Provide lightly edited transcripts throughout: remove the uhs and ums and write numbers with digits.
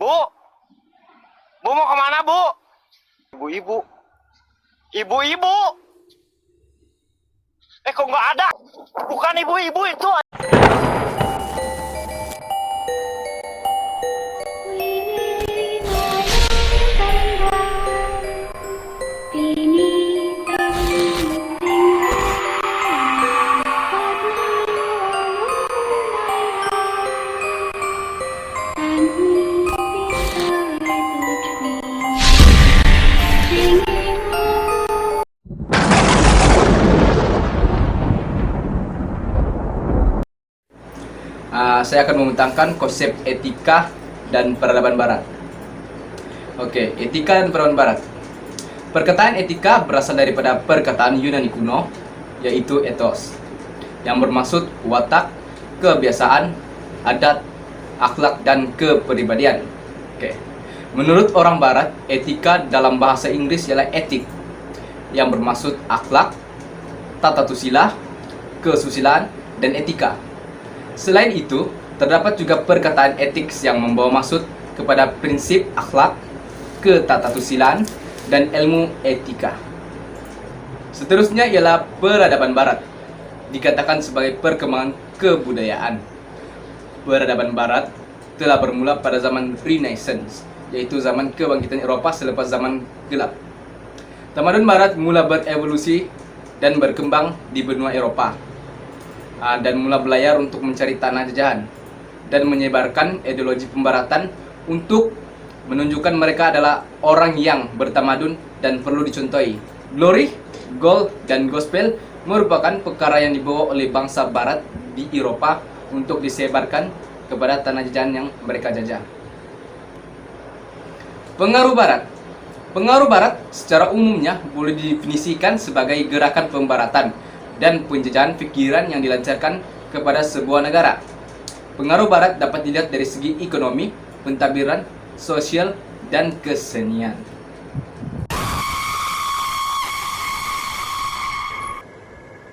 Bu, Bu mau kemana, Bu? Ibu-ibu. Ibu-ibu. Kok nggak ada? Bukan ibu-ibu itu. Saya akan membentangkan konsep etika dan peradaban barat. Oke, etika dan peradaban barat. Perkataan etika berasal daripada perkataan Yunani kuno, yaitu ethos, yang bermaksud watak, kebiasaan, adat, akhlak, dan kepribadian. Oke. Menurut orang barat, etika dalam bahasa Inggris ialah etik, yang bermaksud akhlak, tata susila, kesusilaan, dan etika. Selain itu, terdapat juga perkataan etik yang membawa maksud kepada prinsip akhlak, ketatastusilaan, dan ilmu etika. Seterusnya ialah peradaban barat, dikatakan sebagai perkembangan kebudayaan. Peradaban barat telah bermula pada zaman Renaissance, yaitu zaman kebangkitan Eropa selepas zaman gelap. Tamadun barat mula berevolusi dan berkembang di benua Eropa, dan mula berlayar untuk mencari tanah jajahan dan menyebarkan ideologi pembaratan untuk menunjukkan mereka adalah orang yang bertamadun dan perlu dicontohi. Glory, gold, dan gospel merupakan perkara yang dibawa oleh bangsa barat di Eropa untuk disebarkan kepada tanah jajahan yang mereka jajah. Pengaruh barat. Pengaruh barat secara umumnya boleh didefinisikan sebagai gerakan pembaratan dan penjajahan pikiran yang dilancarkan kepada sebuah negara. Pengaruh barat dapat dilihat dari segi ekonomi, pentadbiran, sosial, dan kesenian.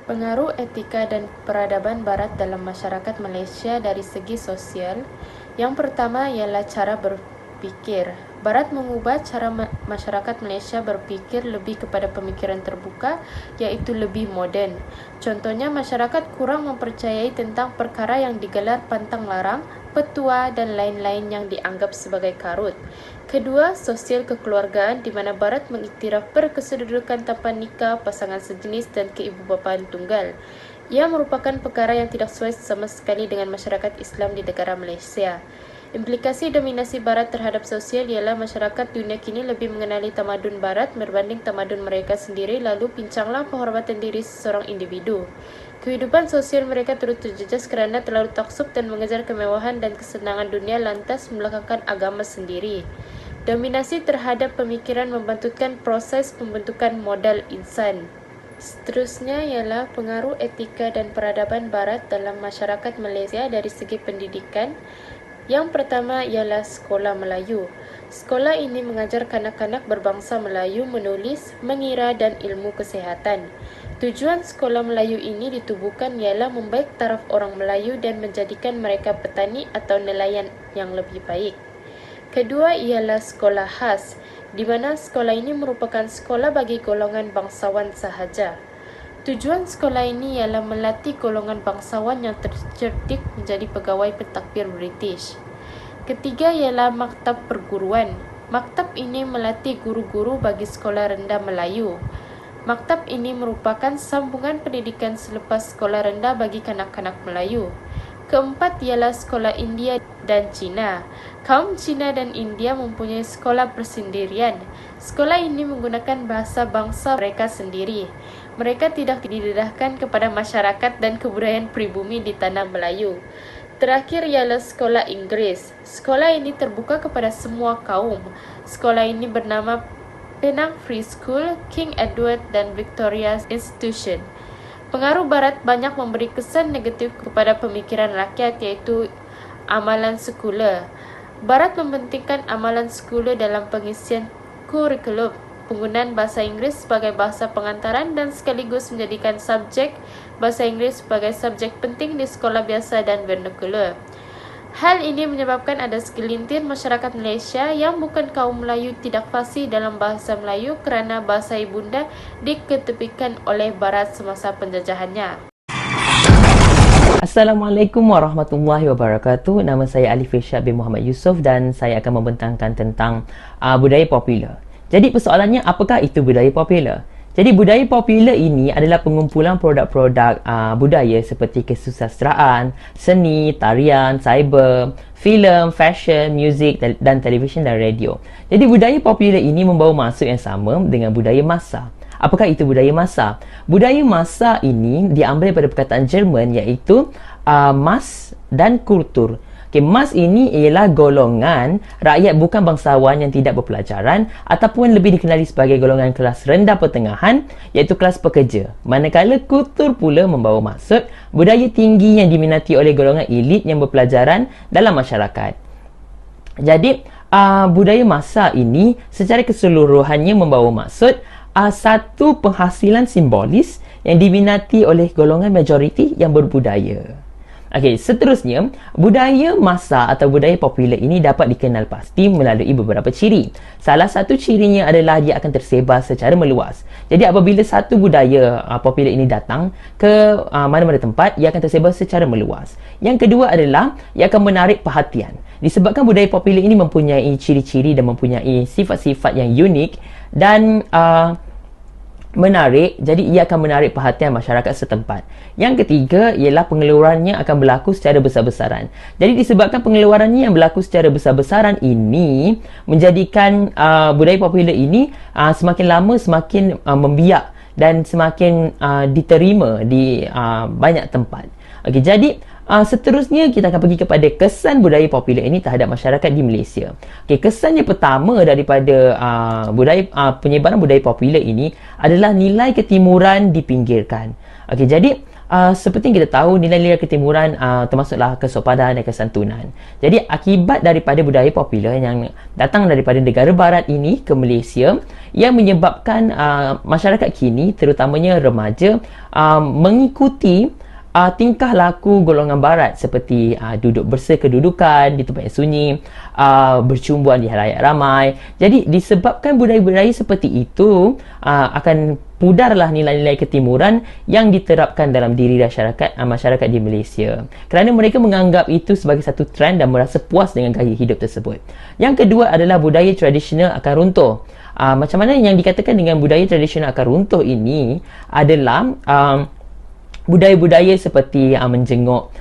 Pengaruh etika dan peradaban barat dalam masyarakat Malaysia dari segi sosial. Yang pertama ialah cara berpikir. Barat mengubah cara masyarakat Malaysia berpikir lebih kepada pemikiran terbuka, iaitu lebih moden. Contohnya, masyarakat kurang mempercayai tentang perkara yang digelar pantang larang, petua, dan lain-lain yang dianggap sebagai karut. Kedua, sosial kekeluargaan, di mana Barat mengiktiraf berkesedudukan tanpa nikah, pasangan sejenis, dan keibubapaan tunggal. Ia merupakan perkara yang tidak sesuai sama sekali dengan masyarakat Islam di negara Malaysia. Implikasi dominasi Barat terhadap sosial ialah masyarakat dunia kini lebih mengenali tamadun Barat berbanding tamadun mereka sendiri, lalu pincanglah penghormatan diri seseorang individu. Kehidupan sosial mereka turut terjejas kerana terlalu taksub dan mengejar kemewahan dan kesenangan dunia, lantas membelakangkan agama sendiri. Dominasi terhadap pemikiran membantutkan proses pembentukan modal insan. Seterusnya ialah pengaruh etika dan peradaban Barat dalam masyarakat Malaysia dari segi pendidikan. Yang pertama ialah sekolah Melayu. Sekolah ini mengajar kanak-kanak berbangsa Melayu menulis, mengira, dan ilmu kesihatan. Tujuan sekolah Melayu ini ditubuhkan ialah membaik taraf orang Melayu dan menjadikan mereka petani atau nelayan yang lebih baik. Kedua ialah sekolah khas, di mana sekolah ini merupakan sekolah bagi golongan bangsawan sahaja. Tujuan sekolah ini ialah melatih golongan bangsawan yang tercerdik menjadi pegawai pentadbir British. Ketiga ialah maktab perguruan. Maktab ini melatih guru-guru bagi sekolah rendah Melayu. Maktab ini merupakan sambungan pendidikan selepas sekolah rendah bagi kanak-kanak Melayu. Keempat ialah sekolah India dan Cina. Kaum Cina dan India mempunyai sekolah persendirian. Sekolah ini menggunakan bahasa bangsa mereka sendiri. Mereka tidak didedahkan kepada masyarakat dan kebudayaan pribumi di tanah Melayu. Terakhir ialah sekolah Inggeris. Sekolah ini terbuka kepada semua kaum. Sekolah ini bernama Penang Free School, King Edward, dan Victoria Institution. Pengaruh Barat banyak memberi kesan negatif kepada pemikiran rakyat, yaitu amalan sekular. Barat mementingkan amalan sekular dalam pengisian kurikulum, penggunaan bahasa Inggeris sebagai bahasa pengantaran, dan sekaligus menjadikan subjek bahasa Inggeris sebagai subjek penting di sekolah biasa dan vernakular. Hal ini menyebabkan ada segelintir masyarakat Malaysia yang bukan kaum Melayu tidak fasih dalam bahasa Melayu kerana bahasa ibunda diketepikan oleh Barat semasa penjajahannya. Assalamualaikum warahmatullahi wabarakatuh. Nama saya Alif Irsyad bin Muhammad Yusof dan saya akan membentangkan tentang budaya popular. Jadi persoalannya, apakah itu budaya popular? Jadi budaya popular ini adalah pengumpulan produk-produk budaya seperti kesusasteraan, seni, tarian, cyber, filem, fashion, muzik dan televisyen dan radio. Jadi budaya popular ini membawa maksud yang sama dengan budaya massa. Apakah itu budaya massa? Budaya massa ini diambil daripada perkataan Jerman iaitu Mass dan Kultur. Okay, Mass ini ialah golongan rakyat bukan bangsawan yang tidak berpelajaran ataupun lebih dikenali sebagai golongan kelas rendah pertengahan iaitu kelas pekerja. Manakala kultur pula membawa maksud budaya tinggi yang diminati oleh golongan elit yang berpelajaran dalam masyarakat. Jadi, budaya massa ini secara keseluruhannya membawa maksud satu penghasilan simbolis yang diminati oleh golongan majoriti yang berbudaya. Okey, seterusnya, budaya massa atau budaya popular ini dapat dikenal pasti melalui beberapa ciri. Salah satu cirinya adalah dia akan tersebar secara meluas. Jadi apabila satu budaya popular ini datang ke mana-mana tempat, ia akan tersebar secara meluas. Yang kedua adalah ia akan menarik perhatian. Disebabkan budaya popular ini mempunyai ciri-ciri dan mempunyai sifat-sifat yang unik dan menarik, jadi ia akan menarik perhatian masyarakat setempat. Yang ketiga ialah pengeluarannya akan berlaku secara besar-besaran. Jadi disebabkan pengeluarannya yang berlaku secara besar-besaran ini menjadikan budaya popular ini semakin lama semakin membiak dan semakin diterima di banyak tempat. Okey, jadi seterusnya kita akan pergi kepada kesan budaya popular ini terhadap masyarakat di Malaysia. Okey, kesan yang pertama daripada penyebaran budaya popular ini adalah nilai ketimuran dipinggirkan. Okey, jadi seperti yang kita tahu, nilai-nilai ketimuran termasuklah kesopanan dan kesantunan. Jadi akibat daripada budaya popular yang datang daripada negara barat ini ke Malaysia, yang menyebabkan masyarakat kini, terutamanya remaja, mengikuti tingkah laku golongan barat seperti duduk bersekedudukan di tempat yang sunyi, bercumbuan di halayak ramai. Jadi disebabkan budaya-budaya seperti itu akan pudarlah nilai-nilai ketimuran yang diterapkan dalam diri masyarakat di Malaysia, kerana mereka menganggap itu sebagai satu trend dan merasa puas dengan gaya hidup tersebut. Yang kedua adalah budaya tradisional akan runtuh. Macam mana yang dikatakan dengan budaya tradisional akan runtuh ini adalah budaya-budaya seperti menjenguk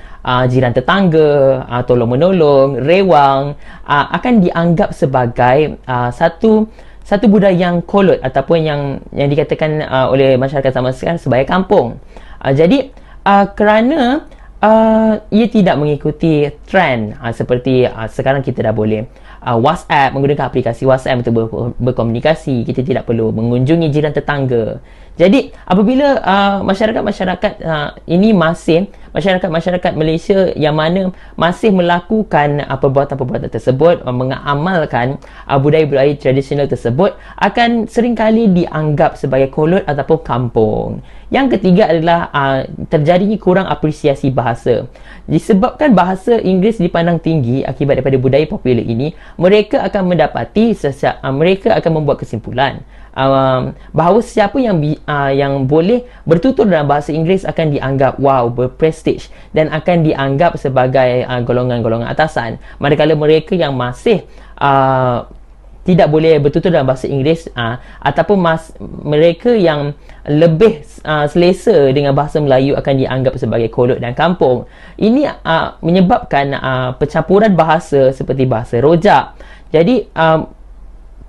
jiran tetangga, tolong-menolong, rewang akan dianggap sebagai satu budaya yang kolot ataupun yang dikatakan oleh masyarakat zaman sekarang sebagai kampung. Jadi kerana ia tidak mengikuti trend seperti sekarang kita dah boleh WhatsApp, menggunakan aplikasi WhatsApp untuk berkomunikasi, kita tidak perlu mengunjungi jiran tetangga. Jadi apabila masyarakat-masyarakat ini masyarakat Malaysia yang mana masih melakukan perbuatan-perbuatan tersebut, mengamalkan budaya-budaya tradisional tersebut, akan seringkali dianggap sebagai kolot ataupun kampung. Yang ketiga adalah terjadinya kurang apresiasi bahasa. Disebabkan bahasa Inggeris dipandang tinggi akibat daripada budaya popular ini, mereka akan membuat kesimpulan bahawa siapa yang boleh bertutur dalam bahasa Inggeris akan dianggap wow, berprestige dan akan dianggap sebagai golongan-golongan atasan. Manakala mereka yang masih tidak boleh bertutur dalam bahasa Inggeris ataupun mereka yang lebih selesa dengan bahasa Melayu akan dianggap sebagai kolot dan kampung. Ini menyebabkan pencampuran bahasa seperti bahasa rojak. Jadi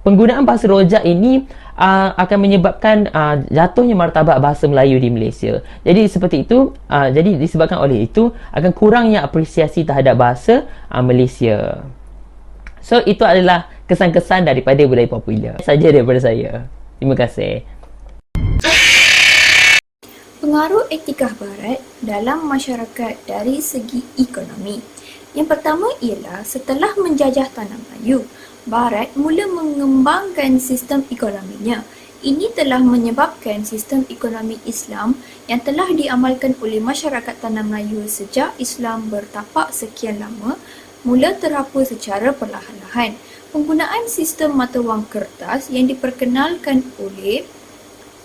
penggunaan bahasa rojak ini akan menyebabkan jatuhnya martabat bahasa Melayu di Malaysia. Jadi seperti itu, jadi disebabkan oleh itu akan kurangnya apresiasi terhadap bahasa Malaysia. So itu adalah kesan-kesan daripada budaya popular. Saja daripada saya. Terima kasih. Pengaruh etika barat dalam masyarakat dari segi ekonomi. Yang pertama ialah setelah menjajah tanah Melayu, Barat mula mengembangkan sistem ekonominya. Ini telah menyebabkan sistem ekonomi Islam yang telah diamalkan oleh masyarakat tanah Melayu sejak Islam bertapak sekian lama mula terhapus secara perlahan-lahan. Penggunaan sistem mata wang kertas yang diperkenalkan oleh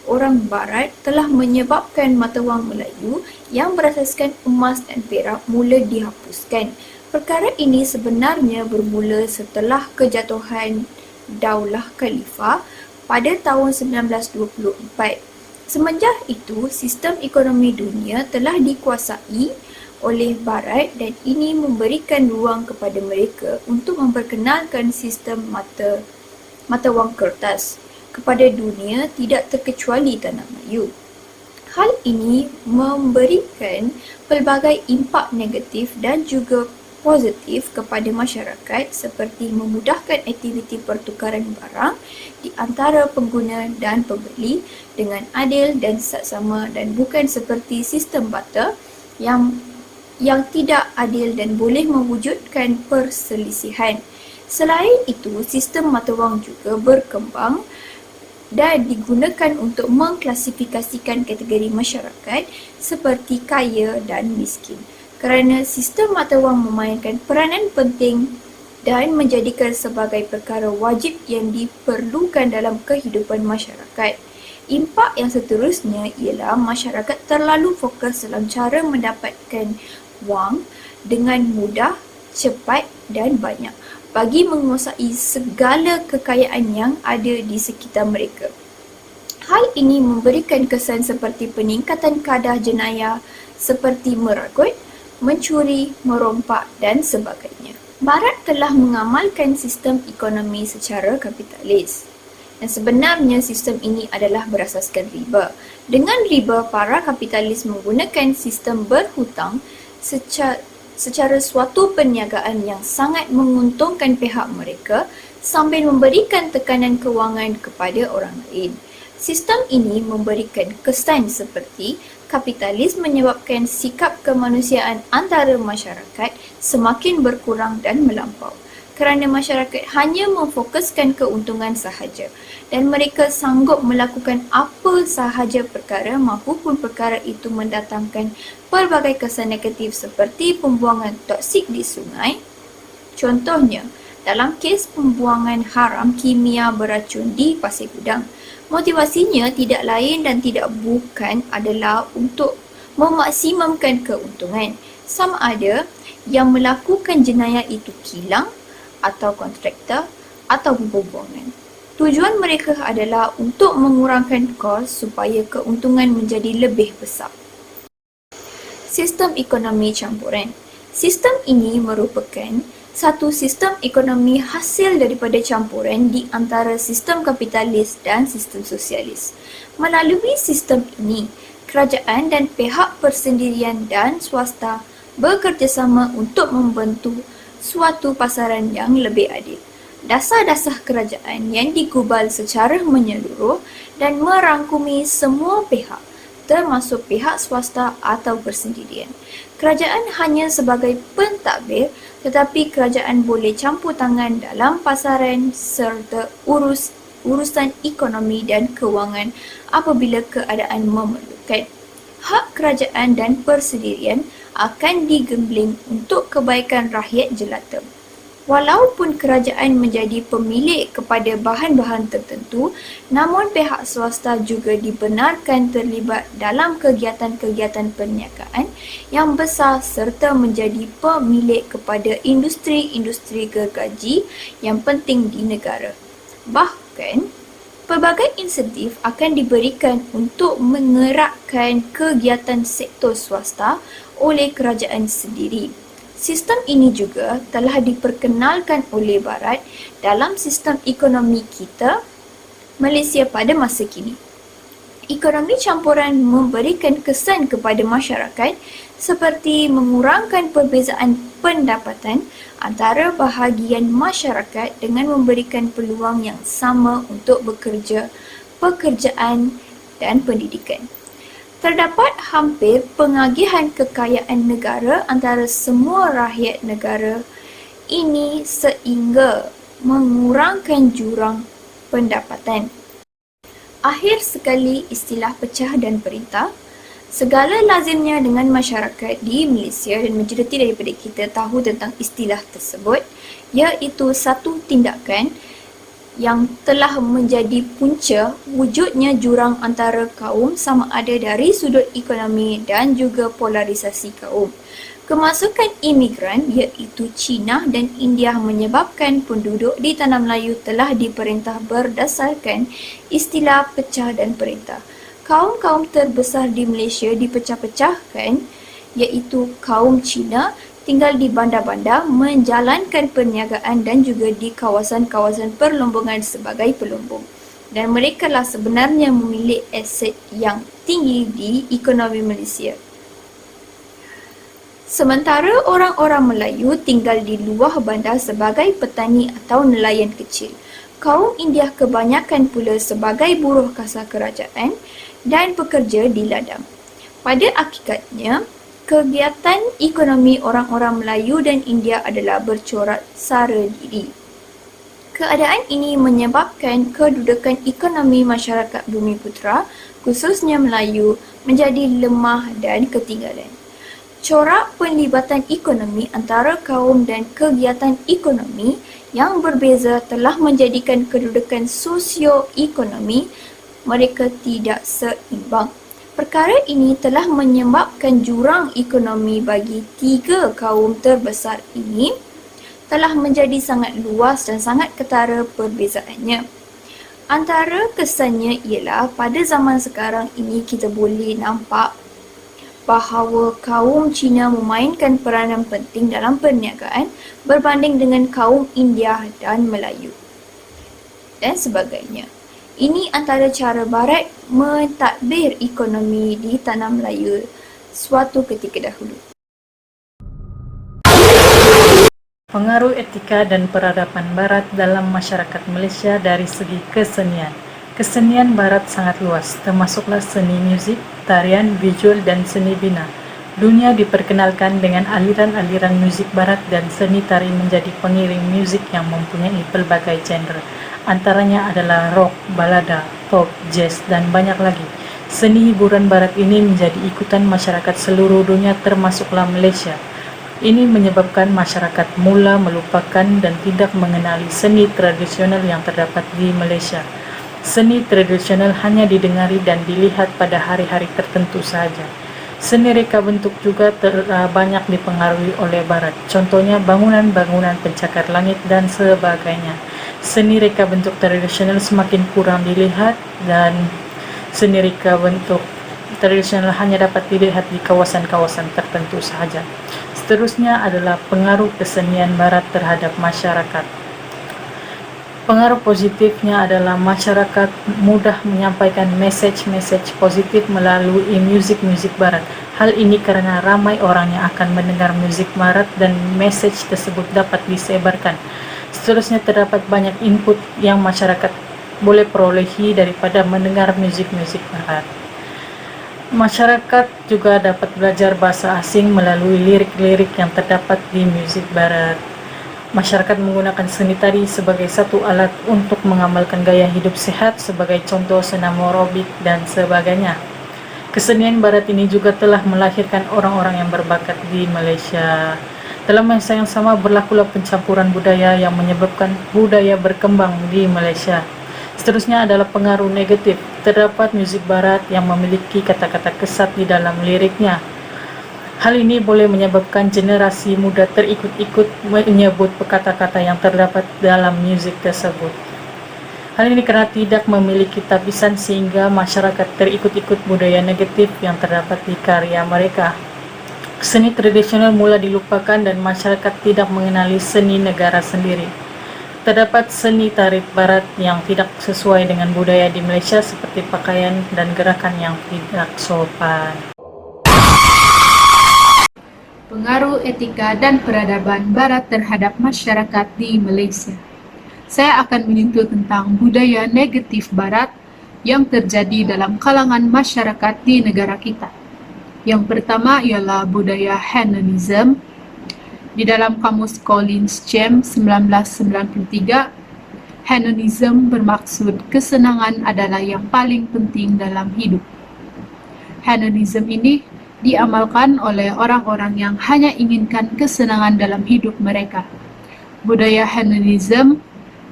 orang barat telah menyebabkan mata wang Melayu yang berasaskan emas dan perak mula dihapuskan. Perkara ini sebenarnya bermula setelah kejatuhan Daulah Khalifah pada tahun 1924. Semenjak itu, sistem ekonomi dunia telah dikuasai oleh Barat dan ini memberikan ruang kepada mereka untuk memperkenalkan sistem mata wang kertas kepada dunia tidak terkecuali Tanah Melayu. Hal ini memberikan pelbagai impak negatif dan juga positif kepada masyarakat seperti memudahkan aktiviti pertukaran barang di antara pengguna dan pembeli dengan adil dan saksama dan bukan seperti sistem barter yang tidak adil dan boleh mewujudkan perselisihan. Selain itu, sistem mata wang juga berkembang dan digunakan untuk mengklasifikasikan kategori masyarakat seperti kaya dan miskin. Kerana sistem mata wang memainkan peranan penting dan menjadikan sebagai perkara wajib yang diperlukan dalam kehidupan masyarakat. Impak yang seterusnya ialah masyarakat terlalu fokus dalam cara mendapatkan wang dengan mudah, cepat dan banyak bagi menguasai segala kekayaan yang ada di sekitar mereka. Hal ini memberikan kesan seperti peningkatan kadar jenayah seperti meragut, mencuri, merompak dan sebagainya. Barat telah mengamalkan sistem ekonomi secara kapitalis. Dan sebenarnya sistem ini adalah berasaskan riba. Dengan riba, para kapitalis menggunakan sistem berhutang secara suatu perniagaan yang sangat menguntungkan pihak mereka sambil memberikan tekanan kewangan kepada orang lain. Sistem ini memberikan kesan seperti kapitalis menyebabkan sikap kemanusiaan antara masyarakat semakin berkurang dan melampau kerana masyarakat hanya memfokuskan keuntungan sahaja dan mereka sanggup melakukan apa sahaja perkara mahupun perkara itu mendatangkan pelbagai kesan negatif seperti pembuangan toksik di sungai. Contohnya, dalam kes pembuangan haram kimia beracun di Pasir Gudang, motivasinya tidak lain dan tidak bukan adalah untuk memaksimumkan keuntungan. Sama ada yang melakukan jenayah itu kilang atau kontraktor atau pembuangan. Tujuan mereka adalah untuk mengurangkan kos supaya keuntungan menjadi lebih besar. Sistem ekonomi campuran. Sistem ini merupakan satu sistem ekonomi hasil daripada campuran di antara sistem kapitalis dan sistem sosialis. Melalui sistem ini, kerajaan dan pihak persendirian dan swasta bekerjasama untuk membentuk suatu pasaran yang lebih adil. Dasar-dasar kerajaan yang digubal secara menyeluruh dan merangkumi semua pihak, termasuk pihak swasta atau persendirian. Kerajaan hanya sebagai pentadbir, tetapi kerajaan boleh campur tangan dalam pasaran serta urusan ekonomi dan kewangan apabila keadaan memerlukan. Hak kerajaan dan persendirian akan digembling untuk kebaikan rakyat jelata. Walaupun kerajaan menjadi pemilik kepada bahan-bahan tertentu, namun pihak swasta juga dibenarkan terlibat dalam kegiatan-kegiatan perniagaan yang besar serta menjadi pemilik kepada industri-industri gergaji yang penting di negara. Bahkan, pelbagai insentif akan diberikan untuk mengeratkan kegiatan sektor swasta oleh kerajaan sendiri. Sistem ini juga telah diperkenalkan oleh Barat dalam sistem ekonomi kita, Malaysia pada masa kini. Ekonomi campuran memberikan kesan kepada masyarakat seperti mengurangkan perbezaan pendapatan antara bahagian masyarakat dengan memberikan peluang yang sama untuk bekerja, pekerjaan dan pendidikan. Terdapat hampir pengagihan kekayaan negara antara semua rakyat negara ini sehingga mengurangkan jurang pendapatan. Akhir sekali istilah pecah dan perintah. Segala lazimnya dengan masyarakat di Malaysia dan majoriti daripada kita tahu tentang istilah tersebut, iaitu satu tindakan yang telah menjadi punca wujudnya jurang antara kaum sama ada dari sudut ekonomi dan juga polarisasi kaum. Kemasukan imigran iaitu Cina dan India menyebabkan penduduk di Tanah Melayu telah diperintah berdasarkan istilah pecah dan perintah. Kaum-kaum terbesar di Malaysia dipecah-pecahkan iaitu kaum Cina tinggal di bandar-bandar menjalankan perniagaan dan juga di kawasan-kawasan perlombongan sebagai pelombong. Dan mereka lah sebenarnya memiliki aset yang tinggi di ekonomi Malaysia. Sementara orang-orang Melayu tinggal di luar bandar sebagai petani atau nelayan kecil. Kaum India kebanyakan pula sebagai buruh kasar kerajaan dan pekerja di ladang. Pada hakikatnya, kegiatan ekonomi orang-orang Melayu dan India adalah bercorak sara diri. Keadaan ini menyebabkan kedudukan ekonomi masyarakat Bumiputera, khususnya Melayu, menjadi lemah dan ketinggalan. Corak penlibatan ekonomi antara kaum dan kegiatan ekonomi yang berbeza telah menjadikan kedudukan sosioekonomi mereka tidak seimbang. Perkara ini telah menyebabkan jurang ekonomi bagi tiga kaum terbesar ini telah menjadi sangat luas dan sangat ketara perbezaannya. Antara kesannya ialah pada zaman sekarang ini kita boleh nampak bahawa kaum Cina memainkan peranan penting dalam perniagaan berbanding dengan kaum India dan Melayu dan sebagainya. Ini antara cara Barat mentadbir ekonomi di Tanah Melayu suatu ketika dahulu. Pengaruh etika dan peradaban Barat dalam masyarakat Malaysia dari segi kesenian. Kesenian Barat sangat luas, termasuklah seni muzik, tarian, visual, dan seni bina. Dunia diperkenalkan dengan aliran-aliran muzik Barat dan seni tari menjadi pengiring muzik yang mempunyai pelbagai genre. Antaranya adalah rock, balada, pop, jazz, dan banyak lagi. Seni hiburan Barat ini menjadi ikutan masyarakat seluruh dunia termasuklah Malaysia. Ini menyebabkan masyarakat mula melupakan dan tidak mengenali seni tradisional yang terdapat di Malaysia. Seni tradisional hanya didengari dan dilihat pada hari-hari tertentu saja. Seni reka bentuk juga banyak dipengaruhi oleh Barat. Contohnya bangunan-bangunan pencakar langit dan sebagainya. Seni reka bentuk tradisional semakin kurang dilihat dan seni reka bentuk tradisional hanya dapat dilihat di kawasan-kawasan tertentu saja. Seterusnya adalah pengaruh kesenian Barat terhadap masyarakat. Pengaruh positifnya adalah masyarakat mudah menyampaikan message-message positif melalui muzik-muzik Barat. Hal ini karena ramai orang yang akan mendengar muzik Barat dan message tersebut dapat disebarkan. Seterusnya terdapat banyak input yang masyarakat boleh perolehi daripada mendengar muzik-muzik Barat. Masyarakat juga dapat belajar bahasa asing melalui lirik-lirik yang terdapat di muzik Barat. Masyarakat menggunakan seni tari sebagai satu alat untuk mengamalkan gaya hidup sehat, sebagai contoh senam aerobik dan sebagainya. Kesenian Barat ini juga telah melahirkan orang-orang yang berbakat di Malaysia. Dalam masa yang sama berlakulah pencampuran budaya yang menyebabkan budaya berkembang di Malaysia. Seterusnya adalah pengaruh negatif. Terdapat muzik Barat yang memiliki kata-kata kesat di dalam liriknya. Hal ini boleh menyebabkan generasi muda terikut-ikut menyebut kata-kata yang terdapat dalam muzik tersebut. Hal ini karena tidak memiliki tapisan sehingga masyarakat terikut-ikut budaya negatif yang terdapat di karya mereka. Seni tradisional mula dilupakan dan masyarakat tidak mengenali seni negara sendiri. Terdapat seni tari Barat yang tidak sesuai dengan budaya di Malaysia seperti pakaian dan gerakan yang tidak sopan. Pengaruh etika dan peradaban Barat terhadap masyarakat di Malaysia. Saya akan menyentuh tentang budaya negatif Barat yang terjadi dalam kalangan masyarakat di negara kita. Yang pertama ialah budaya hedonism. Di dalam kamus Collins James 1993, hedonism bermaksud kesenangan adalah yang paling penting dalam hidup. Hedonisme ini diamalkan oleh orang-orang yang hanya inginkan kesenangan dalam hidup mereka. Budaya hedonisme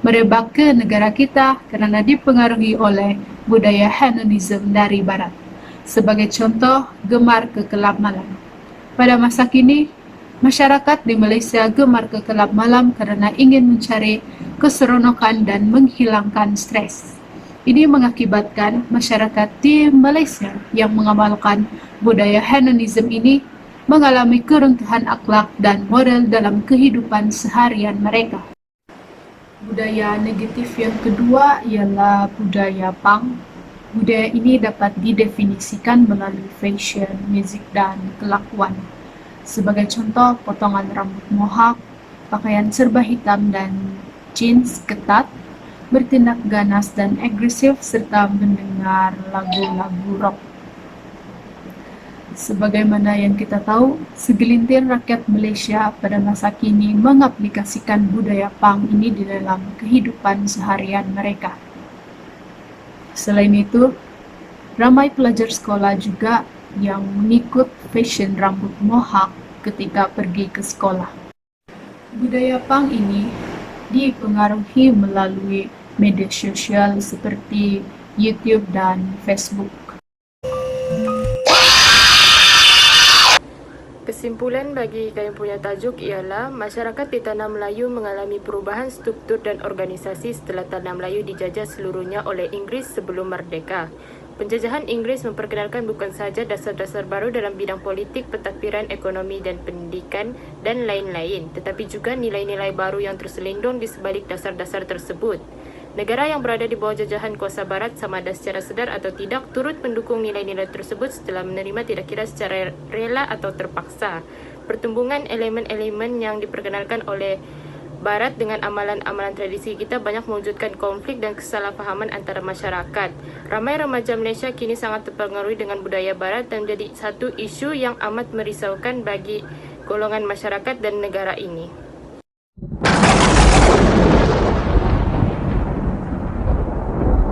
merebak ke negara kita karena dipengaruhi oleh budaya hedonisme dari barat. Sebagai contoh, gemar ke kelab malam. Pada masa kini, masyarakat di Malaysia gemar ke kelab malam karena ingin mencari keseronokan dan menghilangkan stres. Ini mengakibatkan masyarakat di Malaysia yang mengamalkan budaya hedonisme ini mengalami keruntuhan akhlak dan moral dalam kehidupan seharian mereka. Budaya negatif yang kedua ialah budaya punk. Budaya ini dapat didefinisikan melalui fashion, musik, dan kelakuan. Sebagai contoh, potongan rambut mohawk, pakaian serba hitam dan jeans ketat, bertindak ganas dan agresif, serta mendengar lagu-lagu rock. Sebagaimana yang kita tahu, segelintir rakyat Malaysia pada masa kini mengaplikasikan budaya punk ini di dalam kehidupan seharian mereka. Selain itu, ramai pelajar sekolah juga yang mengikut fashion rambut mohawk ketika pergi ke sekolah. Budaya punk ini dipengaruhi melalui media sosial seperti YouTube dan Facebook. Kesimpulan bagi kami punya tajuk ialah masyarakat di Tanah Melayu mengalami perubahan struktur dan organisasi setelah Tanah Melayu dijajah seluruhnya oleh Inggeris sebelum merdeka. Penjajahan Inggeris memperkenalkan bukan sahaja dasar-dasar baru dalam bidang politik, pentadbiran, ekonomi dan pendidikan dan lain-lain, tetapi juga nilai-nilai baru yang terselindung di sebalik dasar-dasar tersebut. Negara yang berada di bawah jajahan kuasa barat sama ada secara sedar atau tidak turut mendukung nilai-nilai tersebut setelah menerima tidak kira secara rela atau terpaksa. Pertumbuhan elemen-elemen yang diperkenalkan oleh barat dengan amalan-amalan tradisi kita banyak mewujudkan konflik dan kesalahpahaman antara masyarakat. Ramai remaja Malaysia kini sangat terpengaruhi dengan budaya barat dan menjadi satu isu yang amat merisaukan bagi golongan masyarakat dan negara ini.